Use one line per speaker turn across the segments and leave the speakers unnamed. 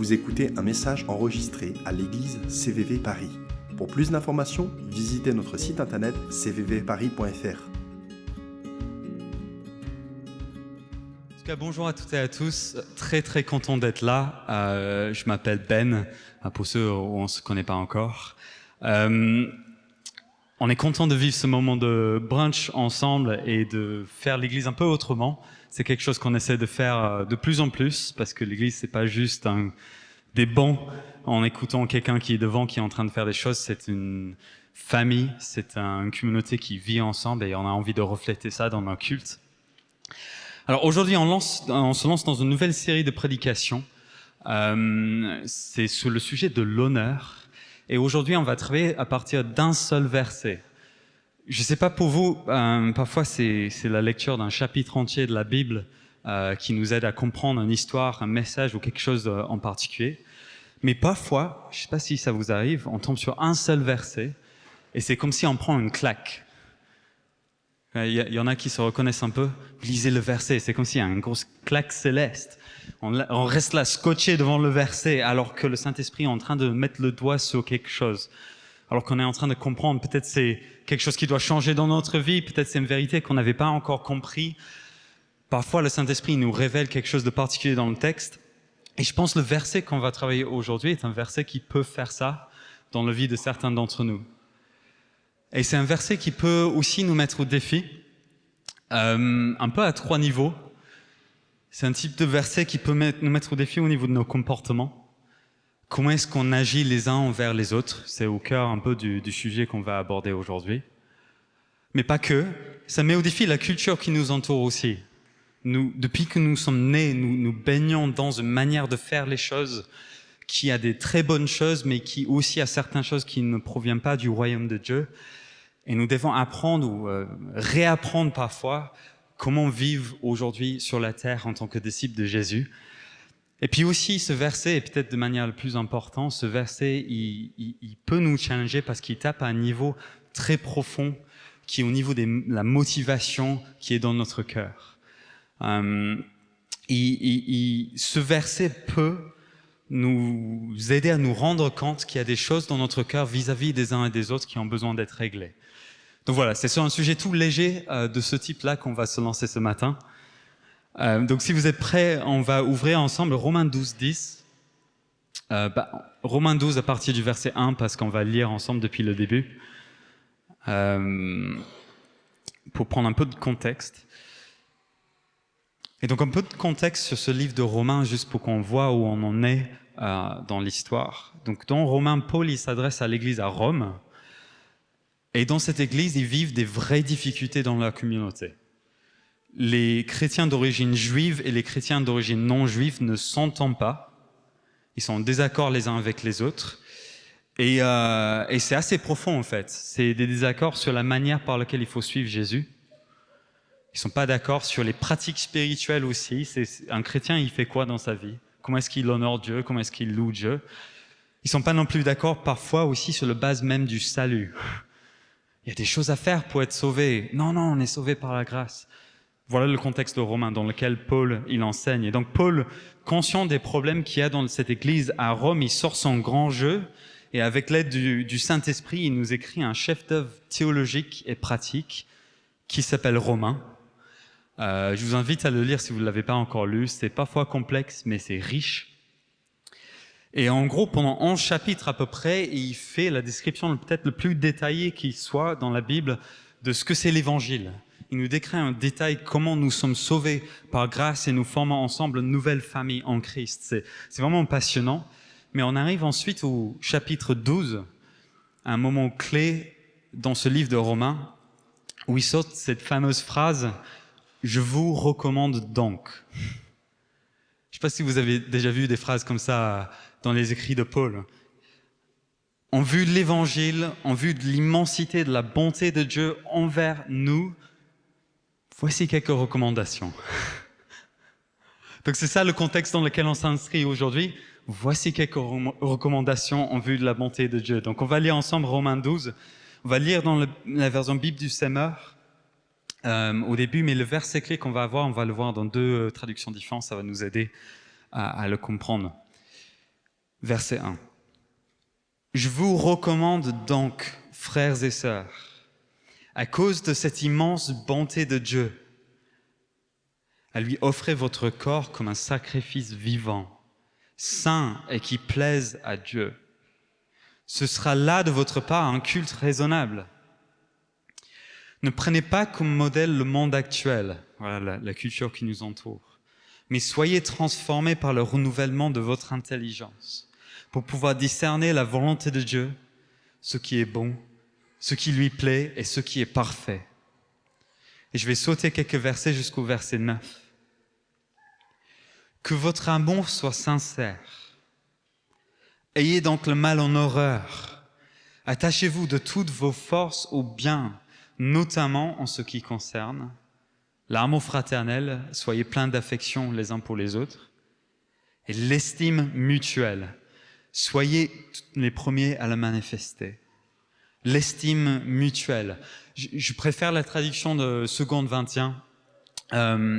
Vous écoutez un message enregistré à l'église CVV Paris. Pour plus d'informations, visitez notre site internet cvvparis.fr.
En tout cas, bonjour à toutes et à tous. Très content d'être là. Je m'appelle Ben, pour ceux où on ne se connaît pas encore. On est content de vivre ce moment de brunch ensemble et de faire l'église un peu autrement. C'est quelque chose qu'on essaie de faire de plus en plus, parce que l'église, c'est pas juste des bancs en écoutant quelqu'un qui est devant, qui est en train de faire des choses. C'est une famille, c'est une communauté qui vit ensemble et on a envie de refléter ça dans nos cultes. Alors aujourd'hui, on se lance dans une nouvelle série de prédications. C'est sur le sujet de l'honneur. Et aujourd'hui, on va travailler à partir d'un seul verset. Je ne sais pas pour vous, parfois c'est la lecture d'un chapitre entier de la Bible qui nous aide à comprendre une histoire, un message ou quelque chose en particulier. Mais parfois, je ne sais pas si ça vous arrive, on tombe sur un seul verset et c'est comme si on prend une claque. Il y en a qui se reconnaissent un peu. Lisez le verset, c'est comme s'il y a une grosse claque céleste. On reste là scotché devant le verset alors que le Saint-Esprit est en train de mettre le doigt sur quelque chose. Alors qu'on est en train de comprendre, peut-être c'est quelque chose qui doit changer dans notre vie, peut-être c'est une vérité qu'on n'avait pas encore compris. Parfois, le Saint-Esprit nous révèle quelque chose de particulier dans le texte. Et je pense que le verset qu'on va travailler aujourd'hui est un verset qui peut faire ça dans la vie de certains d'entre nous. Et c'est un verset qui peut aussi nous mettre au défi, un peu à 3 niveaux. C'est un type de verset qui peut nous mettre au défi au niveau de nos comportements. Comment est-ce qu'on agit les uns envers les autres? C'est au cœur un peu du sujet qu'on va aborder aujourd'hui. Mais pas que. Ça met au défi la culture qui nous entoure aussi. Nous, depuis que nous sommes nés, nous baignons dans une manière de faire les choses qui a des très bonnes choses, mais qui aussi a certaines choses qui ne proviennent pas du royaume de Dieu. Et nous devons apprendre ou réapprendre parfois comment vivre aujourd'hui sur la terre en tant que disciples de Jésus. Et puis aussi, ce verset, et peut-être de manière la plus importante, ce verset, il peut nous challenger parce qu'il tape à un niveau très profond, qui est au niveau de la motivation qui est dans notre cœur. Ce verset peut nous aider à nous rendre compte qu'il y a des choses dans notre cœur vis-à-vis des uns et des autres qui ont besoin d'être réglées. Donc voilà, c'est sur un sujet tout léger de ce type-là qu'on va se lancer ce matin. Donc si vous êtes prêts, on va ouvrir ensemble Romains 12, 10. Romains 12 à partir du verset 1, parce qu'on va lire ensemble depuis le début. Pour prendre un peu de contexte. Et donc un peu de contexte sur ce livre de Romains, juste pour qu'on voit où on en est dans l'histoire. Donc dans Romains, Paul il s'adresse à l'église à Rome. Et dans cette église, ils vivent des vraies difficultés dans la communauté. Les chrétiens d'origine juive et les chrétiens d'origine non juive ne s'entendent pas. Ils sont en désaccord les uns avec les autres. Et c'est assez profond en fait. C'est des désaccords sur la manière par laquelle il faut suivre Jésus. Ils ne sont pas d'accord sur les pratiques spirituelles aussi. Un chrétien, il fait quoi dans sa vie? Comment est-ce qu'il honore Dieu? Comment est-ce qu'il loue Dieu? Ils ne sont pas non plus d'accord parfois aussi sur la base même du salut. Il y a des choses à faire pour être sauvé. Non, on est sauvé par la grâce. Voilà le contexte de Romains dans lequel Paul il enseigne. Et donc Paul, conscient des problèmes qu'il y a dans cette église à Rome, il sort son grand jeu et avec l'aide du Saint-Esprit, il nous écrit un chef-d'œuvre théologique et pratique qui s'appelle Romains. Je vous invite à le lire si vous ne l'avez pas encore lu. C'est parfois complexe, mais c'est riche. Et en gros, pendant 11 chapitres à peu près, il fait la description peut-être le plus détaillée qui soit dans la Bible de ce que c'est l'Évangile. Il nous décrit en détail comment nous sommes sauvés par grâce et nous formons ensemble une nouvelle famille en Christ. C'est vraiment passionnant. Mais on arrive ensuite au chapitre 12, un moment clé dans ce livre de Romains, où il sort cette fameuse phrase « Je vous recommande donc ». Je ne sais pas si vous avez déjà vu des phrases comme ça dans les écrits de Paul. En vue de l'Évangile, en vue de l'immensité de la bonté de Dieu envers nous, voici quelques recommandations. Donc c'est ça le contexte dans lequel on s'inscrit aujourd'hui. Voici quelques recommandations en vue de la bonté de Dieu. Donc on va lire ensemble Romains 12. On va lire dans la version Bible du Semeur au début, mais le verset clé qu'on va avoir, on va le voir dans 2 traductions différentes, ça va nous aider à le comprendre. Verset 1. Je vous recommande donc, frères et sœurs, à cause de cette immense bonté de Dieu, à lui offrir votre corps comme un sacrifice vivant, saint et qui plaise à Dieu. Ce sera là de votre part un culte raisonnable. Ne prenez pas comme modèle le monde actuel, voilà la culture qui nous entoure, mais soyez transformés par le renouvellement de votre intelligence pour pouvoir discerner la volonté de Dieu, ce qui est bon, ce qui lui plaît et ce qui est parfait. Et je vais sauter quelques versets jusqu'au verset 9. Que votre amour soit sincère. Ayez donc le mal en horreur. Attachez-vous de toutes vos forces au bien, notamment en ce qui concerne l'amour fraternel, soyez pleins d'affection les uns pour les autres, et l'estime mutuelle. Soyez les premiers à la manifester. L'estime mutuelle. Je préfère la traduction de Seconde 21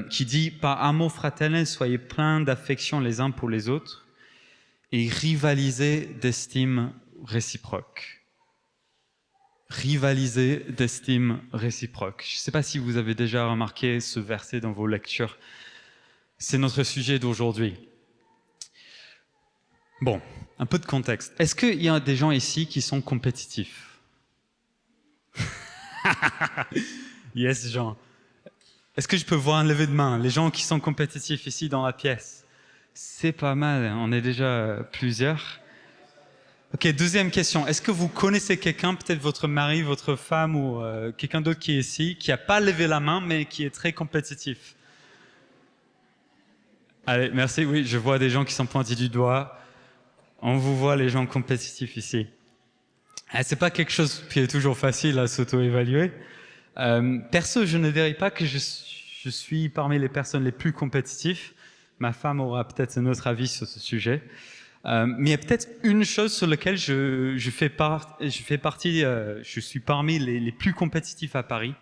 qui dit « Par amour fraternel, soyez pleins d'affection les uns pour les autres et rivalisez d'estime réciproque. » Rivaliser d'estime réciproque. Je ne sais pas si vous avez déjà remarqué ce verset dans vos lectures. C'est notre sujet d'aujourd'hui. Bon, un peu de contexte. Est-ce qu'il y a des gens ici qui sont compétitifs? Yes, Jean. Est-ce que je peux voir un lever de main? Les gens qui sont compétitifs ici dans la pièce. C'est pas mal, on est déjà plusieurs. Ok, deuxième question. Est-ce que vous connaissez quelqu'un, peut-être votre mari, votre femme ou quelqu'un d'autre qui est ici, qui n'a pas levé la main, mais qui est très compétitif? Allez, merci. Oui, je vois des gens qui sont pointés du doigt. On vous voit, les gens compétitifs ici. C'est pas quelque chose qui est toujours facile à s'auto-évaluer. Perso, je ne dirais pas que je suis parmi les personnes les plus compétitifs. Ma femme aura peut-être un autre avis sur ce sujet. Mais il y a peut-être une chose sur laquelle je suis parmi les plus compétitifs à Paris.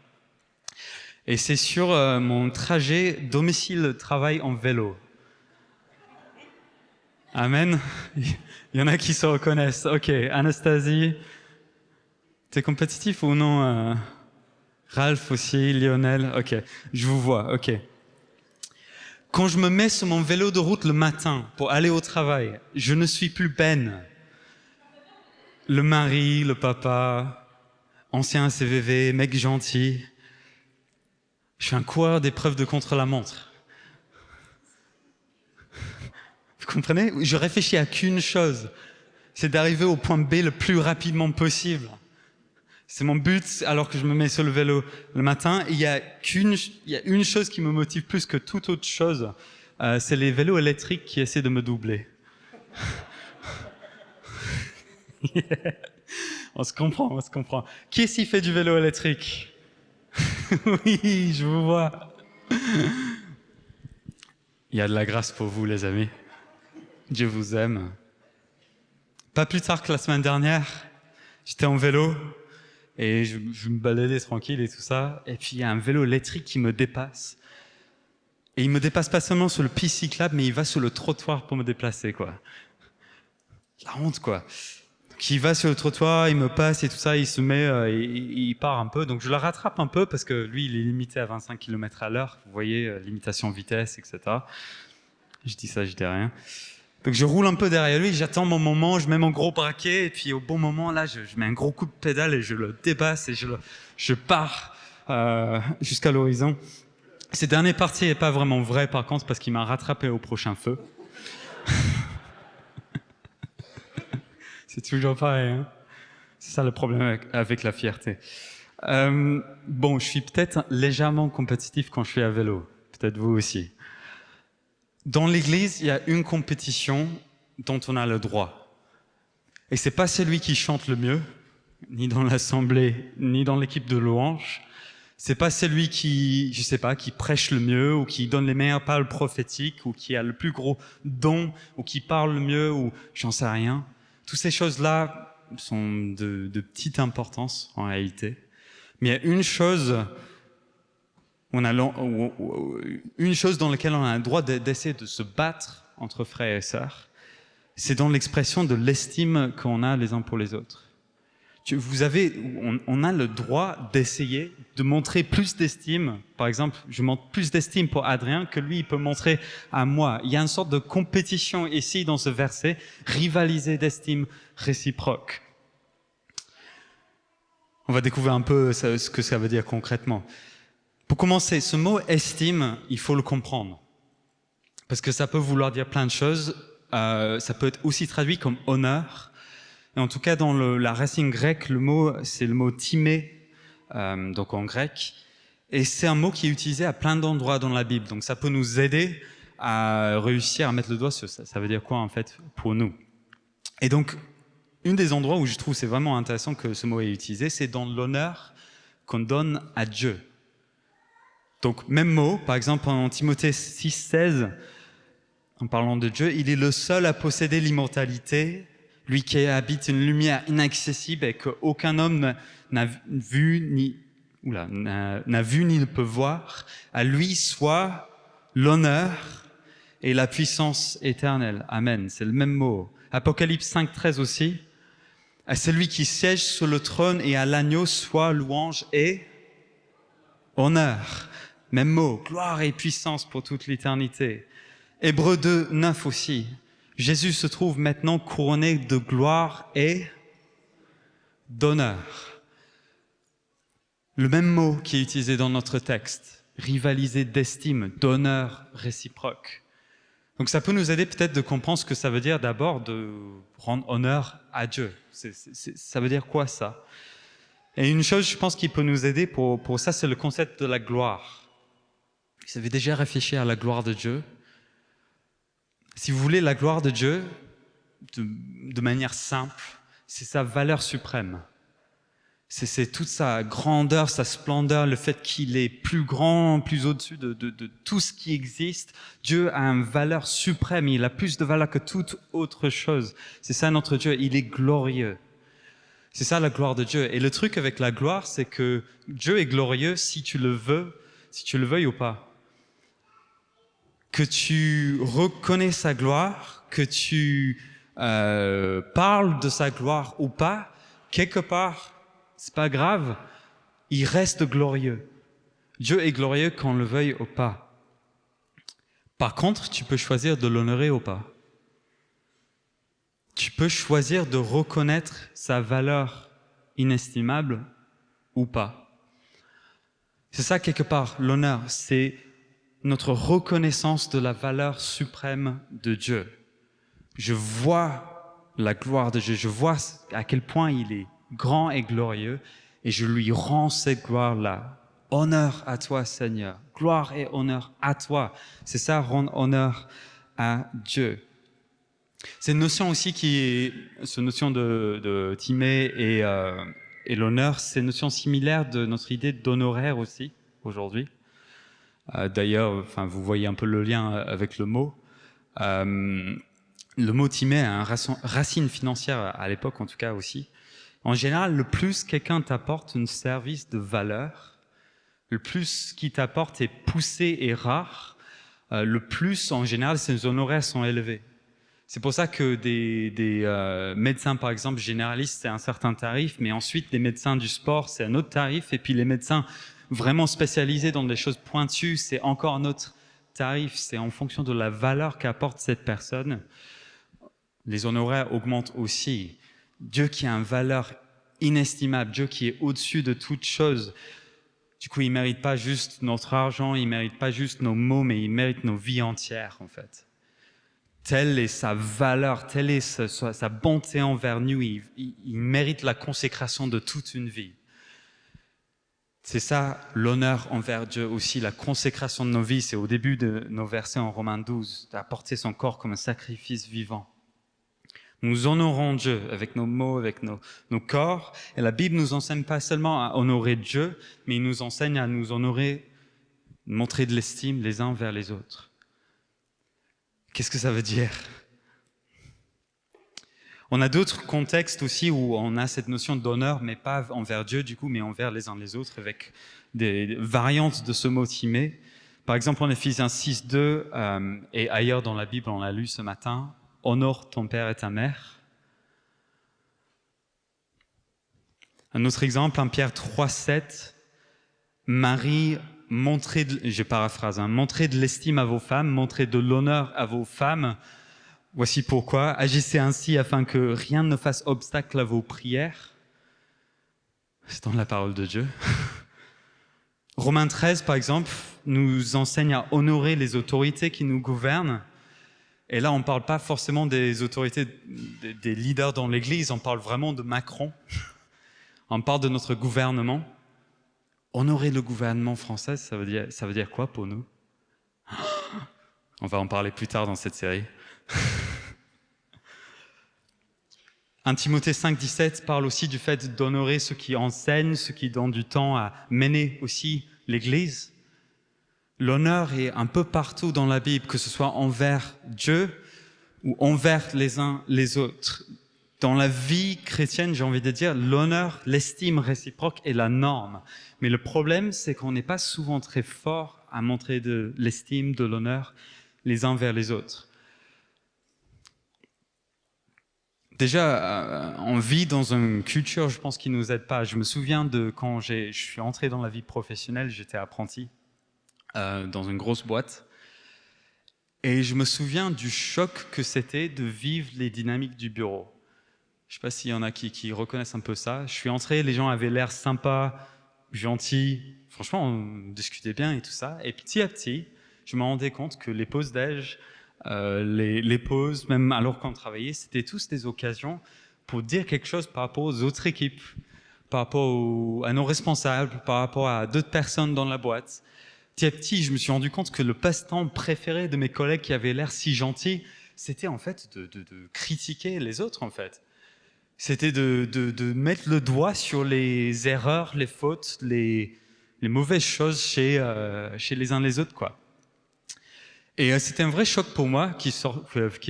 Et c'est sur mon trajet domicile-travail en vélo. Amen. Il y en a qui se reconnaissent. Ok, Anastasie, t'es compétitif ou non? Ralph aussi, Lionel. Ok, je vous vois. Ok. Quand je me mets sur mon vélo de route le matin pour aller au travail, je ne suis plus Ben. Le mari, le papa, ancien CVV, mec gentil. Je suis un coureur d'épreuves de contre-la-montre. Vous comprenez? Je réfléchis à qu'une chose, c'est d'arriver au point B le plus rapidement possible. C'est mon but alors que je me mets sur le vélo le matin. Il y a une chose qui me motive plus que toute autre chose, c'est les vélos électriques qui essaient de me doubler. Yeah. On se comprend. Qui ici fait du vélo électrique? Oui, je vous vois. Il y a de la grâce pour vous, les amis. Dieu vous aime. Pas plus tard que la semaine dernière, j'étais en vélo et je me baladais tranquille et tout ça. Et puis il y a un vélo électrique qui me dépasse. Et il me dépasse pas seulement sur le piste cyclable, mais il va sur le trottoir pour me déplacer, quoi. La honte, quoi. Donc il va sur le trottoir, il me passe et tout ça, il se met, il part un peu. Donc je le rattrape un peu parce que lui, il est limité à 25 km/h. Vous voyez, limitation de vitesse, etc. Je dis ça, je dis rien. Donc je roule un peu derrière lui, j'attends mon moment, je mets mon gros braquet et puis au bon moment là, je mets un gros coup de pédale et je le dépasse et je pars jusqu'à l'horizon. Cette dernière partie n'est pas vraiment vraie par contre parce qu'il m'a rattrapé au prochain feu. C'est toujours pareil, hein. C'est ça le problème avec la fierté. Bon, je suis peut-être légèrement compétitif quand je suis à vélo, peut-être vous aussi. Dans l'église, il y a une compétition dont on a le droit. Et c'est pas celui qui chante le mieux, ni dans l'assemblée, ni dans l'équipe de louange. C'est pas celui qui, je sais pas, qui prêche le mieux, ou qui donne les meilleures paroles prophétiques, ou qui a le plus gros don, ou qui parle le mieux, ou j'en sais rien. Toutes ces choses-là sont de petite importance, en réalité. Mais il y a une chose dans laquelle on a le droit d'essayer de se battre entre frères et sœurs, c'est dans l'expression de l'estime qu'on a les uns pour les autres. On a le droit d'essayer de montrer plus d'estime. Par exemple, je montre plus d'estime pour Adrien que lui, il peut montrer à moi. Il y a une sorte de compétition ici dans ce verset, rivaliser d'estime réciproque. On va découvrir un peu ce que ça veut dire concrètement. Pour commencer, ce mot estime, il faut le comprendre. Parce que ça peut vouloir dire plein de choses. Ça peut être aussi traduit comme honneur. Et en tout cas, dans la racine grecque, c'est le mot timé, donc en grec. Et c'est un mot qui est utilisé à plein d'endroits dans la Bible. Donc ça peut nous aider à réussir à mettre le doigt sur ça. Ça veut dire quoi en fait pour nous? Et donc, un des endroits où je trouve c'est vraiment intéressant que ce mot est utilisé, c'est dans l'honneur qu'on donne à Dieu. Donc même mot, par exemple en Timothée 6,16, en parlant de Dieu, il est le seul à posséder l'immortalité, lui qui habite une lumière inaccessible et qu'aucun homme n'a vu ni ne peut voir. À lui soit l'honneur et la puissance éternelle. Amen. C'est le même mot. Apocalypse 5,13 aussi. À celui qui siège sur le trône et à l'agneau soit louange et honneur. Même mot. Gloire et puissance pour toute l'éternité. Hébreux 2,9 aussi. Jésus se trouve maintenant couronné de gloire et d'honneur. Le même mot qui est utilisé dans notre texte, rivaliser d'estime, d'honneur réciproque. Donc ça peut nous aider peut-être de comprendre ce que ça veut dire d'abord de rendre honneur à Dieu. Ça veut dire quoi ça? Et une chose, je pense, qui peut nous aider pour ça, c'est le concept de la gloire. Vous avez déjà réfléchi à la gloire de Dieu? Si vous voulez, la gloire de Dieu, de manière simple, c'est sa valeur suprême. C'est toute sa grandeur, sa splendeur, le fait qu'il est plus grand, plus au-dessus de tout ce qui existe. Dieu a une valeur suprême, il a plus de valeur que toute autre chose. C'est ça notre Dieu, il est glorieux. C'est ça la gloire de Dieu. Et le truc avec la gloire, c'est que Dieu est glorieux si tu le veuilles ou pas. Que tu reconnais sa gloire, que tu parles de sa gloire ou pas, quelque part, c'est pas grave, il reste glorieux. Dieu est glorieux qu'on le veuille ou pas. Par contre, tu peux choisir de l'honorer ou pas. Tu peux choisir de reconnaître sa valeur inestimable ou pas. C'est ça quelque part, l'honneur, c'est notre reconnaissance de la valeur suprême de Dieu. Je vois la gloire de Dieu, je vois à quel point il est grand et glorieux et je lui rends cette gloire-là. Honneur à toi, Seigneur. Gloire et honneur à toi. C'est ça, rendre honneur à Dieu. C'est une notion aussi cette notion de timé et l'honneur, c'est une notion similaire de notre idée d'honoraire aussi, aujourd'hui. D'ailleurs, vous voyez un peu le lien avec le mot. Le mot timé a une racine financière à l'époque, en tout cas aussi. En général, le plus quelqu'un t'apporte un service de valeur, le plus qu'il t'apporte est poussé et rare, le plus, en général, ses honoraires sont élevés. C'est pour ça que des médecins, par exemple, généralistes, c'est un certain tarif, mais ensuite, les médecins du sport, c'est un autre tarif, et puis les médecins vraiment spécialisés dans des choses pointues, c'est encore un autre tarif. C'est en fonction de la valeur qu'apporte cette personne. Les honoraires augmentent aussi. Dieu qui a une valeur inestimable, Dieu qui est au-dessus de toute chose. Du coup, il ne mérite pas juste notre argent, il ne mérite pas juste nos mots, mais il mérite nos vies entières, en fait. Telle est sa valeur, telle est sa bonté envers nous. Il mérite la consécration de toute une vie. C'est ça l'honneur envers Dieu aussi, la consécration de nos vies. C'est au début de nos versets en Romains 12, d'apporter son corps comme un sacrifice vivant. Nous honorons Dieu avec nos mots, avec nos corps. Et la Bible nous enseigne pas seulement à honorer Dieu, mais il nous enseigne à nous honorer, montrer de l'estime les uns envers les autres. Qu'est-ce que ça veut dire? On a d'autres contextes aussi où on a cette notion d'honneur, mais pas envers Dieu du coup, mais envers les uns les autres, avec des variantes de ce mot timé. Par exemple, en Éphésiens 6,2 et ailleurs dans la Bible, on l'a lu ce matin, honore ton père et ta mère. Un autre exemple, 1 Pierre 3,7, Marie, je paraphrase, montrez de l'estime à vos femmes, montrez de l'honneur à vos femmes. Voici pourquoi, agissez ainsi afin que rien ne fasse obstacle à vos prières. C'est dans la parole de Dieu. Romains 13, par exemple, nous enseigne à honorer les autorités qui nous gouvernent. Et là, on ne parle pas forcément des autorités, des leaders dans l'Église, on parle vraiment de Macron. On parle de notre gouvernement. Honorer le gouvernement français, ça veut dire quoi pour nous? On va en parler plus tard dans cette série. 1 Timothée 5,17 parle aussi du fait d'honorer ceux qui enseignent, ceux qui donnent du temps à mener aussi l'Église. L'honneur est un peu partout dans la Bible, que ce soit envers Dieu ou envers les uns les autres. Dans la vie chrétienne, j'ai envie de dire, l'honneur, l'estime réciproque est la norme. Mais le problème, c'est qu'on n'est pas souvent très fort à montrer de l'estime, de l'honneur les uns vers les autres. Déjà, on vit dans une culture, je pense, qui ne nous aide pas. Je me souviens de quand je suis entré dans la vie professionnelle, j'étais apprenti dans une grosse boîte. Et je me souviens du choc que c'était de vivre les dynamiques du bureau. Je ne sais pas s'il y en a qui reconnaissent un peu ça. Je suis entré, les gens avaient l'air sympas, gentils. Franchement, on discutait bien et tout ça. Et petit à petit, je me rendais compte que les pauses déj, les pauses, même alors qu'on travaillait, c'était tous des occasions pour dire quelque chose par rapport aux autres équipes, par rapport à nos responsables, par rapport à d'autres personnes dans la boîte. Petit à petit, je me suis rendu compte que le passe-temps préféré de mes collègues qui avaient l'air si gentils, c'était en fait de critiquer les autres, en fait. C'était de mettre le doigt sur les erreurs, les fautes, les mauvaises choses chez les uns les autres, quoi. Et c'était un vrai choc pour moi qui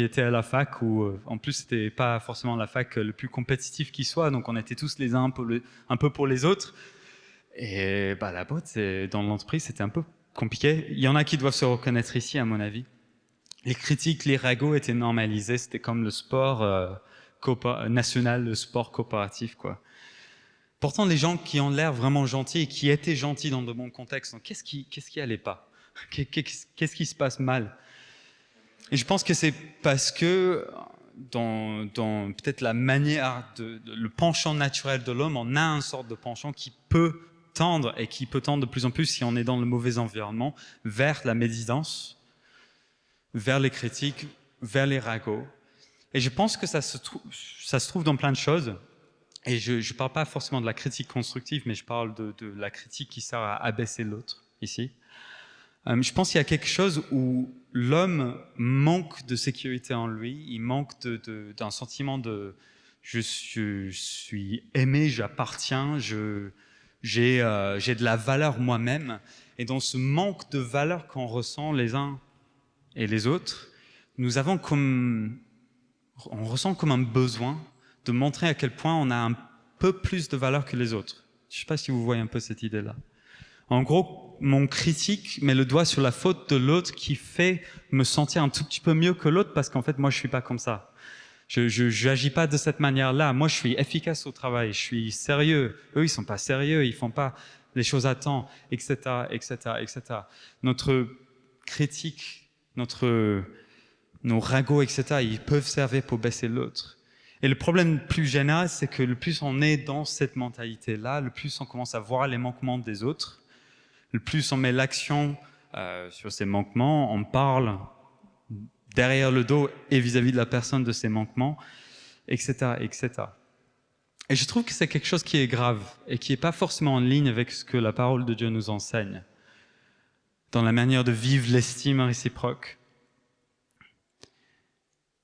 était à la fac où en plus c'était pas forcément la fac le plus compétitif qui soit, donc on était tous les uns un peu pour les autres. Et la boîte, dans l'entreprise, c'était un peu compliqué. Il y en a qui doivent se reconnaître ici, à mon avis. Les critiques, les ragots étaient normalisés, c'était comme le sport national, le sport coopératif, quoi. Pourtant, les gens qui ont l'air vraiment gentils et qui étaient gentils dans de bons contextes, donc qu'est-ce qui allait pas? Qu'est-ce qui se passe mal? Et je pense que c'est parce que dans peut-être la manière, le penchant naturel de l'homme, on a une sorte de penchant qui peut tendre et qui peut tendre de plus en plus, si on est dans le mauvais environnement, vers la médisance, vers les critiques, vers les ragots. Et je pense que ça se trouve dans plein de choses. Et je ne parle pas forcément de la critique constructive, mais je parle de la critique qui sert à abaisser l'autre, ici. Je pense qu'il y a quelque chose où l'homme manque de sécurité en lui, il manque d'un sentiment de je suis aimé, j'appartiens, j'ai de la valeur moi-même. Et dans ce manque de valeur qu'on ressent les uns et les autres, on ressent comme un besoin de montrer à quel point on a un peu plus de valeur que les autres. Je ne sais pas si vous voyez un peu cette idée-là. En gros, mon critique met le doigt sur la faute de l'autre qui fait me sentir un tout petit peu mieux que l'autre parce qu'en fait, moi, je suis pas comme ça. Je n'agis pas de cette manière-là. Moi, je suis efficace au travail, je suis sérieux. Eux, ils sont pas sérieux, ils font pas les choses à temps, etc., etc., etc. Notre critique, nos ragots, etc., ils peuvent servir pour baisser l'autre. Et le problème plus général, c'est que le plus on est dans cette mentalité-là, le plus on commence à voir les manquements des autres, le plus on met l'action sur ces manquements, on parle derrière le dos et vis-à-vis de la personne de ces manquements, etc., etc. Et je trouve que c'est quelque chose qui est grave et qui n'est pas forcément en ligne avec ce que la parole de Dieu nous enseigne dans la manière de vivre l'estime réciproque.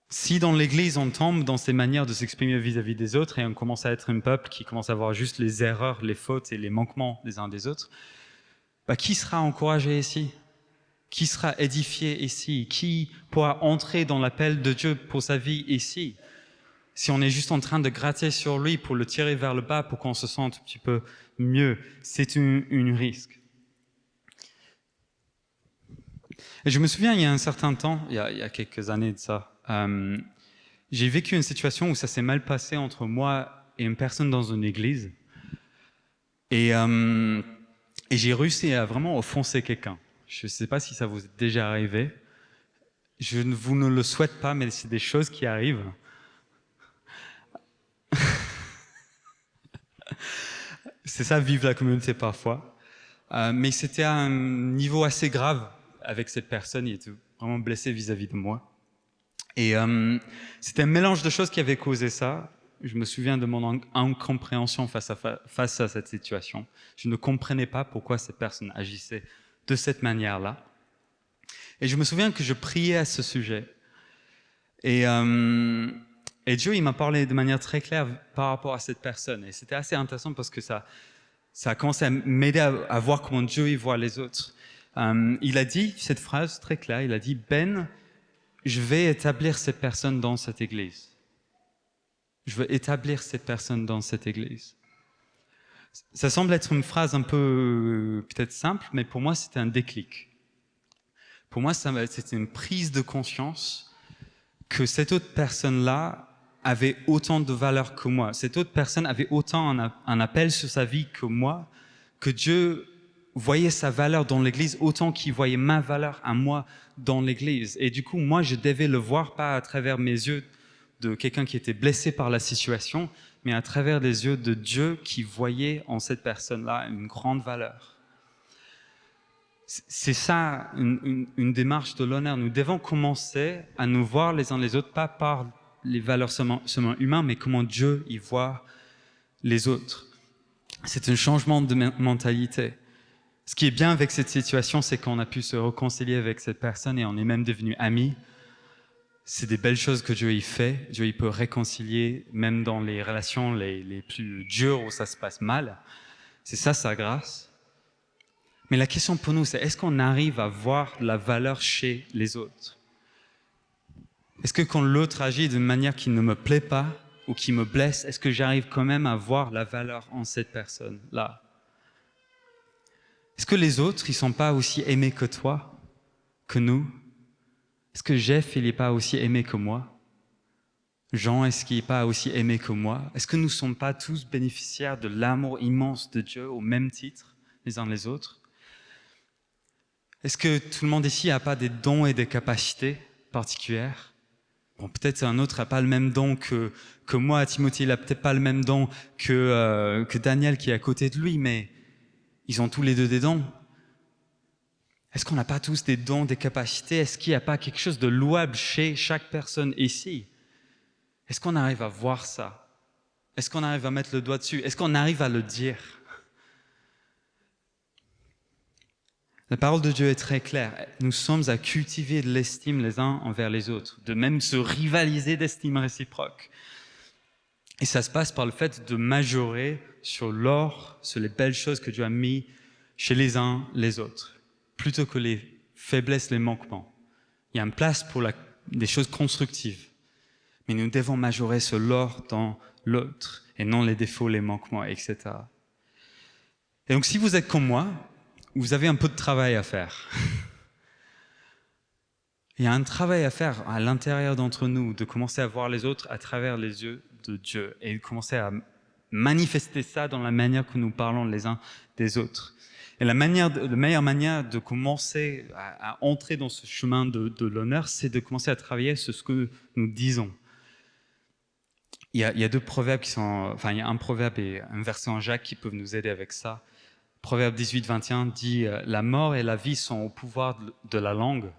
Si dans l'Église on tombe dans ces manières de s'exprimer vis-à-vis des autres et on commence à être un peuple qui commence à voir juste les erreurs, les fautes et les manquements des uns des autres, qui sera encouragé ici? Qui sera édifié ici? Qui pourra entrer dans l'appel de Dieu pour sa vie ici? Si on est juste en train de gratter sur lui pour le tirer vers le bas pour qu'on se sente un petit peu mieux, c'est un risque. Et je me souviens, il y a un certain temps, il y a quelques années de ça, J'ai vécu une situation où ça s'est mal passé entre moi et une personne dans une église. Et j'ai réussi à vraiment offenser quelqu'un. Je ne sais pas si ça vous est déjà arrivé. Vous ne le souhaite pas, mais c'est des choses qui arrivent. C'est ça, vivre la communauté parfois. Mais c'était à un niveau assez grave avec cette personne. Il était vraiment blessé vis-à-vis de moi. Et c'était un mélange de choses qui avait causé ça. Je me souviens de mon incompréhension face à cette situation. Je ne comprenais pas pourquoi cette personne agissait de cette manière-là. Et je me souviens que je priais à ce sujet. Et Dieu, il m'a parlé de manière très claire par rapport à cette personne. Et c'était assez intéressant parce que ça a commencé à m'aider à voir comment Dieu il voit les autres. Il a dit cette phrase très claire, il a dit « Ben, je vais établir cette personne dans cette église. Je veux établir cette personne dans cette église. » Ça semble être une phrase un peu peut-être simple, mais pour moi c'était un déclic. Pour moi c'était une prise de conscience que cette autre personne-là avait autant de valeur que moi. Cette autre personne avait autant un appel sur sa vie que moi, que Dieu voyait sa valeur dans l'Église autant qu'il voyait ma valeur à moi dans l'Église. Et du coup, moi, je devais le voir pas à travers mes yeux de quelqu'un qui était blessé par la situation, mais à travers les yeux de Dieu qui voyait en cette personne-là une grande valeur. C'est ça, une démarche de l'honneur. Nous devons commencer à nous voir les uns les autres, pas par les valeurs seulement humaines, mais comment Dieu y voit les autres. C'est un changement de mentalité. Ce qui est bien avec cette situation, c'est qu'on a pu se réconcilier avec cette personne et on est même devenus amis. C'est des belles choses que Dieu y fait. Dieu y peut réconcilier, même dans les relations les plus dures où ça se passe mal. C'est ça, sa grâce. Mais la question pour nous, c'est est-ce qu'on arrive à voir la valeur chez les autres? Est-ce que quand l'autre agit d'une manière qui ne me plaît pas ou qui me blesse, est-ce que j'arrive quand même à voir la valeur en cette personne-là? Est-ce que les autres, ils sont pas aussi aimés que toi, que nous? Est-ce que Jeff, il n'est pas aussi aimé que moi? Jean, est-ce qu'il n'est pas aussi aimé que moi? Est-ce que nous ne sommes pas tous bénéficiaires de l'amour immense de Dieu au même titre, les uns les autres? Est-ce que tout le monde ici n'a pas des dons et des capacités particulières? Bon, peut-être un autre n'a pas le même don que moi, Timothée, il n'a peut-être pas le même don que Daniel qui est à côté de lui, mais ils ont tous les deux des dons. Est-ce qu'on n'a pas tous des dons, des capacités? Est-ce qu'il n'y a pas quelque chose de louable chez chaque personne ici? Est-ce qu'on arrive à voir ça? Est-ce qu'on arrive à mettre le doigt dessus? Est-ce qu'on arrive à le dire? La parole de Dieu est très claire. Nous sommes à cultiver de l'estime les uns envers les autres, de même se rivaliser d'estime réciproque. Et ça se passe par le fait de majorer sur l'or, sur les belles choses que Dieu a mis chez les uns les autres, plutôt que les faiblesses, les manquements. Il y a une place pour des choses constructives. Mais nous devons majorer sur l'or dans l'autre, et non les défauts, les manquements, etc. Et donc si vous êtes comme moi, vous avez un peu de travail à faire. Il y a un travail à faire à l'intérieur d'entre nous, de commencer à voir les autres à travers les yeux de Dieu et de commencer à manifester ça dans la manière que nous parlons les uns des autres. Et la meilleure manière de commencer à entrer dans ce chemin de l'honneur, c'est de commencer à travailler sur ce que nous disons. Il y a deux proverbes il y a un proverbe et un verset en Jacques qui peuvent nous aider avec ça. Proverbe 18, 21 dit « La mort et la vie sont au pouvoir de la langue ».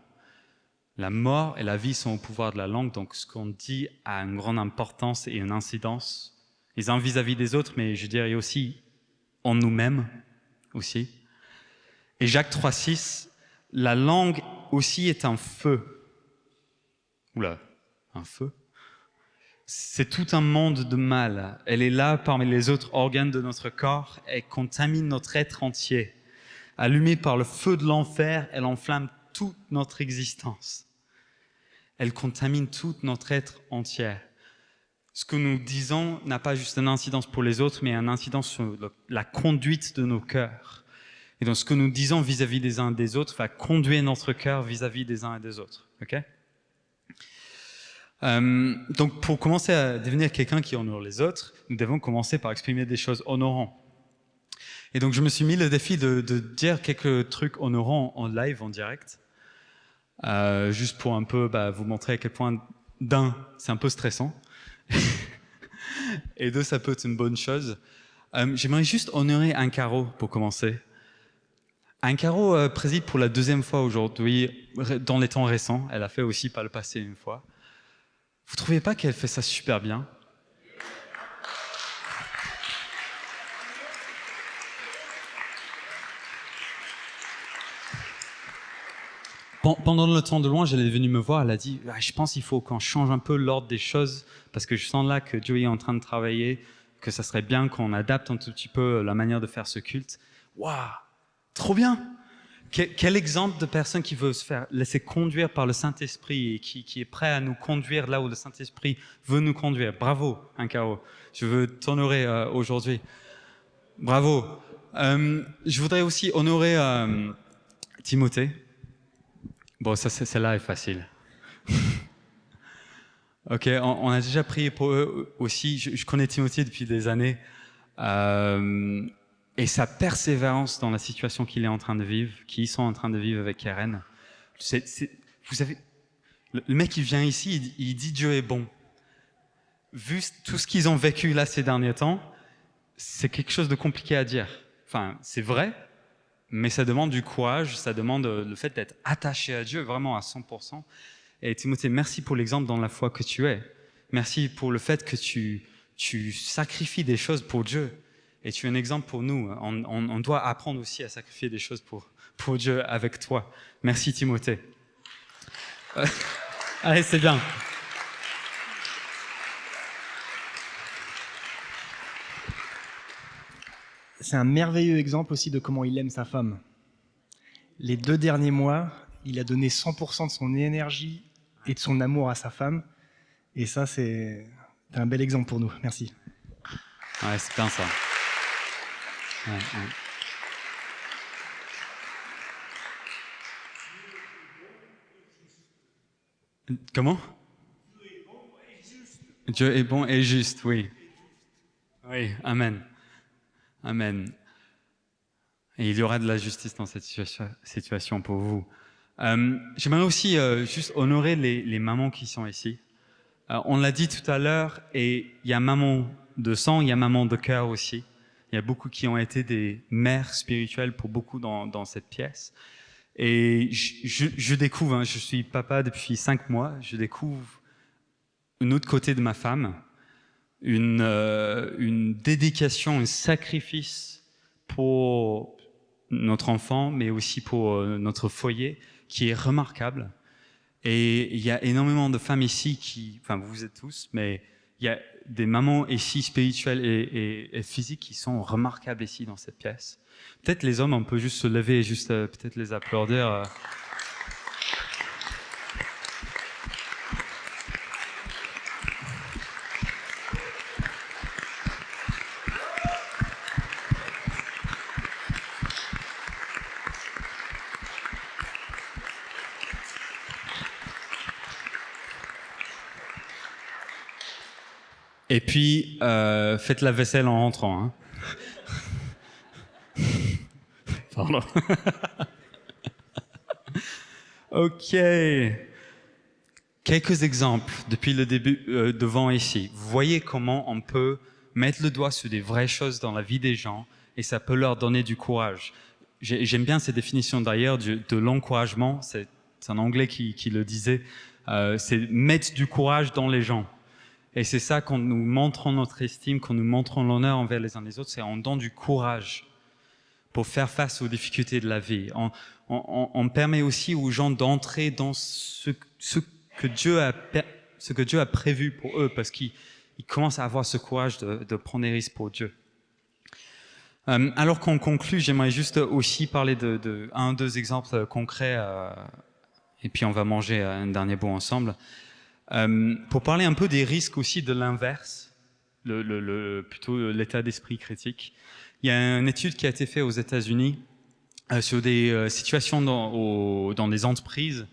La mort et la vie sont au pouvoir de la langue, donc ce qu'on dit a une grande importance et une incidence, les uns vis-à-vis des autres, mais je dirais aussi en nous-mêmes aussi. Et Jacques 3, 6, la langue aussi est un feu. Oula, un feu? C'est tout un monde de mal. Elle est là parmi les autres organes de notre corps et contamine notre être entier. Allumée par le feu de l'enfer, elle enflamme toute notre existence. Elle contamine tout notre être entier. Ce que nous disons n'a pas juste une incidence pour les autres, mais une incidence sur la conduite de nos cœurs. Et donc ce que nous disons vis-à-vis des uns et des autres va conduire notre cœur vis-à-vis des uns et des autres. Okay? Donc pour commencer à devenir quelqu'un qui honore les autres, nous devons commencer par exprimer des choses honorantes. Et donc je me suis mis le défi de dire quelques trucs honorants en live, en direct, juste pour un peu vous montrer à quel point, d'un, c'est un peu stressant, et deux, ça peut être une bonne chose. J'aimerais juste honorer Anne Caro pour commencer. Anne Caro préside pour la deuxième fois aujourd'hui, dans les temps récents. Elle a fait aussi par le passé une fois. Vous trouvez pas qu'elle fait ça super bien ? Pendant le temps de loin, elle est venue me voir, elle a dit « Je pense qu'il faut qu'on change un peu l'ordre des choses, parce que je sens là que Joey est en train de travailler, que ça serait bien qu'on adapte un tout petit peu la manière de faire ce culte. » Waouh, trop bien! Quel exemple de personne qui veut se faire laisser conduire par le Saint-Esprit et qui est prêt à nous conduire là où le Saint-Esprit veut nous conduire. Bravo, Caro. Je veux t'honorer aujourd'hui. Bravo. Je voudrais aussi honorer Timothée. Bon, celle-là est facile. Ok, on a déjà prié pour eux aussi. Je connais Timothée depuis des années. Et sa persévérance dans la situation qu'ils sont en train de vivre avec Karen. Vous savez, le mec qui vient ici, il dit Dieu est bon. Vu tout ce qu'ils ont vécu là ces derniers temps, c'est quelque chose de compliqué à dire. Enfin, c'est vrai, mais ça demande du courage, ça demande le fait d'être attaché à Dieu vraiment à 100%. Et Timothée, merci pour l'exemple dans la foi que tu es. Merci pour le fait que tu sacrifies des choses pour Dieu. Et tu es un exemple pour nous. On doit apprendre aussi à sacrifier des choses pour Dieu avec toi. Merci Timothée. Allez, c'est bien.
C'est un merveilleux exemple aussi de comment il aime sa femme. Les 2 derniers mois, il a donné 100% de son énergie et de son amour à sa femme. Et ça, c'est un bel exemple pour nous. Merci.
Ouais, c'est bien ça. Ouais. Comment ? Dieu est bon et juste, oui. Oui, amen. Amen. Et il y aura de la justice dans cette situation pour vous. J'aimerais aussi juste honorer les mamans qui sont ici. On l'a dit tout à l'heure, et il y a maman de sang, il y a maman de cœur aussi. Il y a beaucoup qui ont été des mères spirituelles pour beaucoup dans cette pièce. Et je découvre, je suis papa depuis 5 mois, je découvre un autre côté de ma femme, une dédication, un sacrifice pour notre enfant, mais aussi pour notre foyer, qui est remarquable. Et il y a énormément de femmes ici vous êtes tous, mais il y a des mamans ici spirituelles et physiques qui sont remarquables ici dans cette pièce. Peut-être les hommes, on peut juste se lever et juste peut-être les applaudir. Et puis, faites la vaisselle en rentrant. Hein. Pardon. Ok. Quelques exemples depuis le début devant ici. Vous voyez comment on peut mettre le doigt sur des vraies choses dans la vie des gens et ça peut leur donner du courage. J'aime bien cette définition d'ailleurs de l'encouragement. C'est un Anglais qui le disait. C'est mettre du courage dans les gens. Et c'est ça quand nous montrons notre estime, quand nous montrons l'honneur envers les uns les autres, c'est en donnant du courage pour faire face aux difficultés de la vie. On permet aussi aux gens d'entrer dans ce que Dieu a prévu pour eux, parce qu'ils commencent à avoir ce courage de prendre des risques pour Dieu. Alors qu'on conclut, j'aimerais juste aussi parler de 1 ou 2 exemples concrets, et puis on va manger un dernier bout ensemble. Pour parler un peu des risques aussi de l'inverse, plutôt l'état d'esprit critique. Il y a une étude qui a été faite aux États-Unis sur des situations dans des entreprises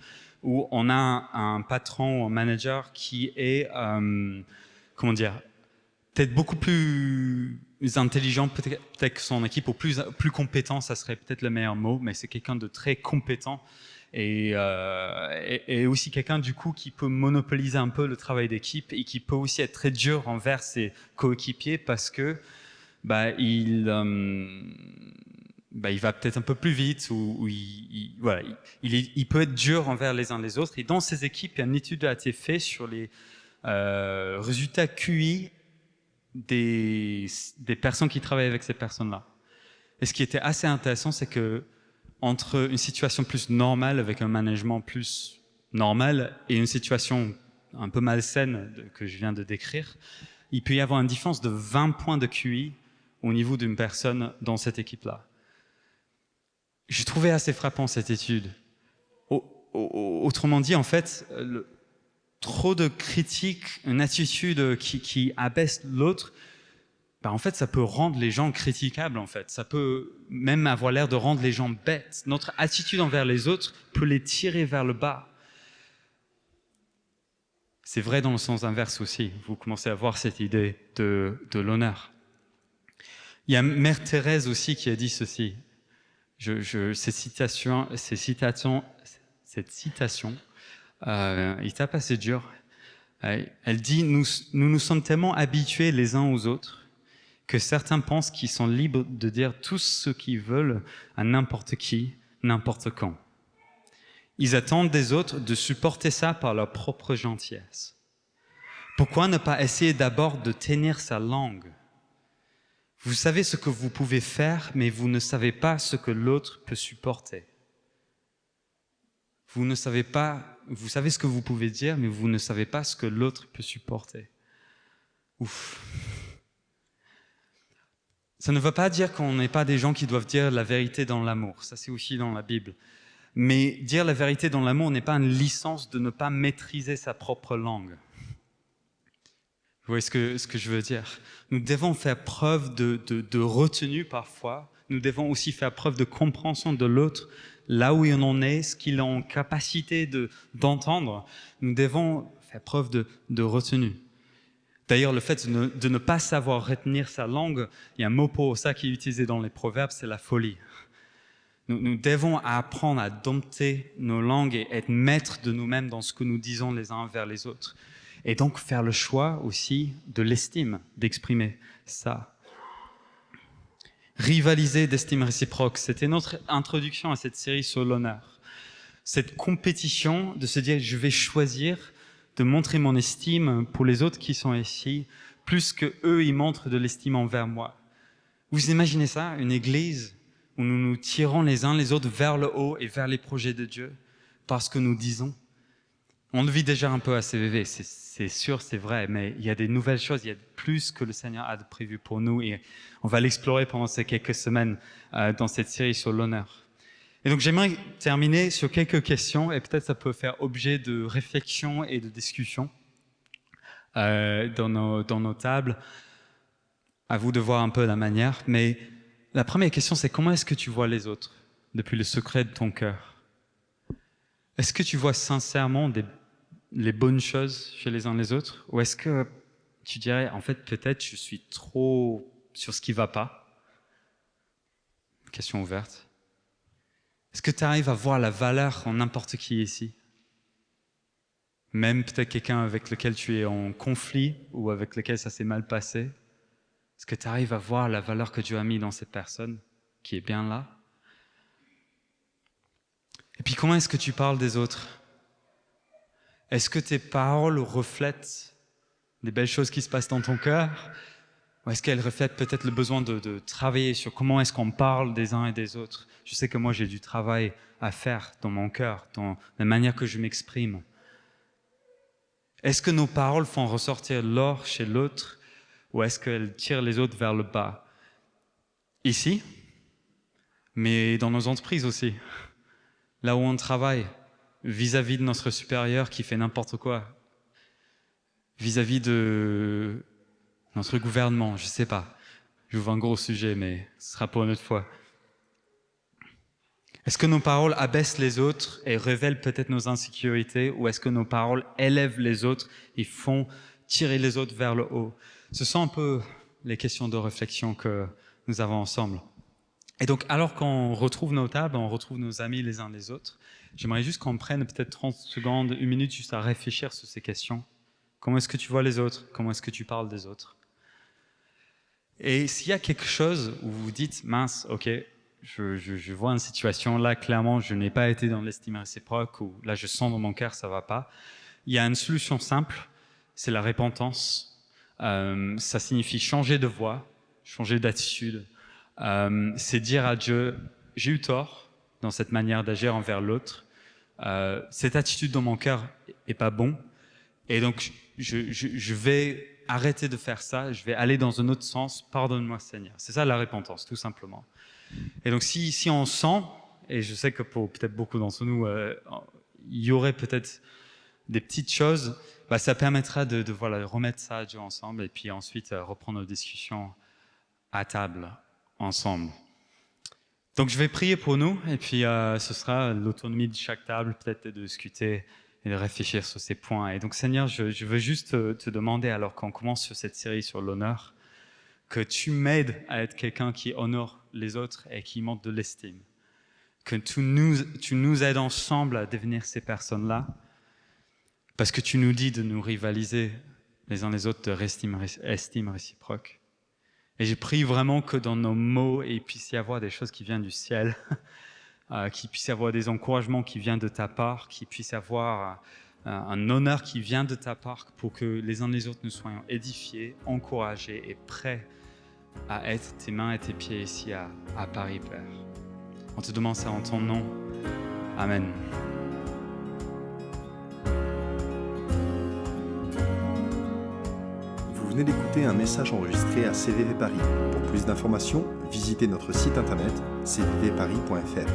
où on a un patron ou un manager qui est, peut-être beaucoup plus intelligent, peut-être que son équipe, ou plus compétent, ça serait peut-être le meilleur mot, mais c'est quelqu'un de très compétent et aussi quelqu'un du coup qui peut monopoliser un peu le travail d'équipe et qui peut aussi être très dur envers ses coéquipiers parce que il va peut-être un peu plus vite ou il peut être dur envers les uns les autres. Et dans ces équipes, une étude a été faite sur les résultats QI des personnes qui travaillent avec ces personnes-là. Et ce qui était assez intéressant, c'est que entre une situation plus normale avec un management plus normal et une situation un peu malsaine que je viens de décrire, il peut y avoir une différence de 20 points de QI au niveau d'une personne dans cette équipe-là. Je trouvais assez frappant cette étude. Autrement dit, en fait, trop de critiques, une attitude qui abaisse l'autre, en fait, ça peut rendre les gens critiquables, en fait. Ça peut même avoir l'air de rendre les gens bêtes. Notre attitude envers les autres peut les tirer vers le bas. C'est vrai dans le sens inverse aussi. Vous commencez à voir cette idée de l'honneur. Il y a Mère Thérèse aussi qui a dit ceci. Cette citation, il tape assez dur. Elle dit, nous sommes tellement habitués les uns aux autres que certains pensent qu'ils sont libres de dire tout ce qu'ils veulent à n'importe qui, n'importe quand. Ils attendent des autres de supporter ça par leur propre gentillesse. Pourquoi ne pas essayer d'abord de tenir sa langue ? Vous savez ce que vous pouvez faire, mais vous ne savez pas ce que l'autre peut supporter. Vous savez ce que vous pouvez dire, mais vous ne savez pas ce que l'autre peut supporter. Ouf. Ça ne veut pas dire qu'on n'est pas des gens qui doivent dire la vérité dans l'amour. Ça, c'est aussi dans la Bible. Mais dire la vérité dans l'amour n'est pas une licence de ne pas maîtriser sa propre langue. Vous voyez ce que je veux dire ? Nous devons faire preuve de retenue parfois. Nous devons aussi faire preuve de compréhension de l'autre, là où il en est, ce qu'il est en capacité d'entendre. Nous devons faire preuve de retenue. D'ailleurs, le fait de ne pas savoir retenir sa langue, il y a un mot pour ça qui est utilisé dans les proverbes, c'est la folie. Nous devons apprendre à dompter nos langues et être maîtres de nous-mêmes dans ce que nous disons les uns vers les autres. Et donc faire le choix aussi de l'estime, d'exprimer ça. Rivaliser d'estime réciproque, c'était notre introduction à cette série sur l'honneur. Cette compétition de se dire je vais choisir de montrer mon estime pour les autres qui sont ici, plus que eux ils montrent de l'estime envers moi. Vous imaginez ça, une église où nous nous tirons les uns les autres vers le haut et vers les projets de Dieu, parce que nous disons. On le vit déjà un peu à CVV, c'est sûr, c'est vrai, mais il y a des nouvelles choses, il y a plus que le Seigneur a de prévu pour nous et on va l'explorer pendant ces quelques semaines dans cette série sur l'honneur. Et donc j'aimerais terminer sur quelques questions et peut-être ça peut faire objet de réflexion et de discussion dans nos tables. À vous de voir un peu la manière, mais la première question c'est comment est-ce que tu vois les autres depuis le secret de ton cœur ? Est-ce que tu vois sincèrement les bonnes choses chez les uns les autres ? Ou est-ce que tu dirais, en fait, peut-être je suis trop sur ce qui ne va pas ? Question ouverte. Est-ce que tu arrives à voir la valeur en n'importe qui ici ? Même peut-être quelqu'un avec lequel tu es en conflit ou avec lequel ça s'est mal passé ? Est-ce que tu arrives à voir la valeur que Dieu a mis dans cette personne qui est bien là ? Et puis comment est-ce que tu parles des autres ? Est-ce que tes paroles reflètent les belles choses qui se passent dans ton cœur ? Ou est-ce qu'elles reflètent peut-être le besoin de travailler sur comment est-ce qu'on parle des uns et des autres ? Je sais que moi j'ai du travail à faire dans mon cœur, dans la manière que je m'exprime. Est-ce que nos paroles font ressortir l'or chez l'autre ou est-ce qu'elles tirent les autres vers le bas ? Ici, mais dans nos entreprises aussi. Là où on travaille, vis-à-vis de notre supérieur qui fait n'importe quoi, vis-à-vis de notre gouvernement, je ne sais pas. J'ouvre un gros sujet, mais ce sera pour une autre fois. Est-ce que nos paroles abaissent les autres et révèlent peut-être nos insécurités, ou est-ce que nos paroles élèvent les autres et font tirer les autres vers le haut? Ce sont un peu les questions de réflexion que nous avons ensemble. Et donc, alors qu'on retrouve nos tables, on retrouve nos amis les uns les autres, j'aimerais juste qu'on prenne peut-être 30 secondes, 1 minute juste à réfléchir sur ces questions. Comment est-ce que tu vois les autres? Comment est-ce que tu parles des autres? Et s'il y a quelque chose où vous vous dites, mince, ok, je vois une situation, là, clairement, je n'ai pas été dans l'estime réciproque, ou là, je sens dans mon cœur, ça va pas. Il y a une solution simple, c'est la repentance. Ça signifie changer de voie, changer d'attitude. C'est dire à Dieu, j'ai eu tort dans cette manière d'agir envers l'autre. Cette attitude dans mon cœur est pas bon. Et donc, je vais arrêter de faire ça, je vais aller dans un autre sens, pardonne-moi Seigneur. C'est ça la repentance, tout simplement. Et donc si on sent, et je sais que pour peut-être beaucoup d'entre nous, il y aurait peut-être des petites choses, ça permettra de remettre ça à Dieu ensemble, et puis ensuite reprendre nos discussions à table ensemble. Donc je vais prier pour nous, et puis ce sera l'autonomie de chaque table, peut-être de discuter et de réfléchir sur ces points. Et donc Seigneur, je veux juste te demander, alors qu'on commence sur cette série sur l'honneur, que tu m'aides à être quelqu'un qui honore les autres et qui montre de l'estime. Que tu nous aides ensemble à devenir ces personnes-là, parce que tu nous dis de nous rivaliser les uns les autres de estime réciproque. Et je prie vraiment que dans nos mots, il puisse y avoir des choses qui viennent du ciel, qu'il puisse y avoir des encouragements qui viennent de ta part, qu'il puisse y avoir un honneur qui vient de ta part, pour que les uns les autres nous soyons édifiés, encouragés et prêts à être tes mains et tes pieds ici à Paris, Père. On te demande ça en ton nom. Amen.
Vous venez d'écouter un message enregistré à CVV Paris. Pour plus d'informations, visitez notre site internet cvvparis.fr.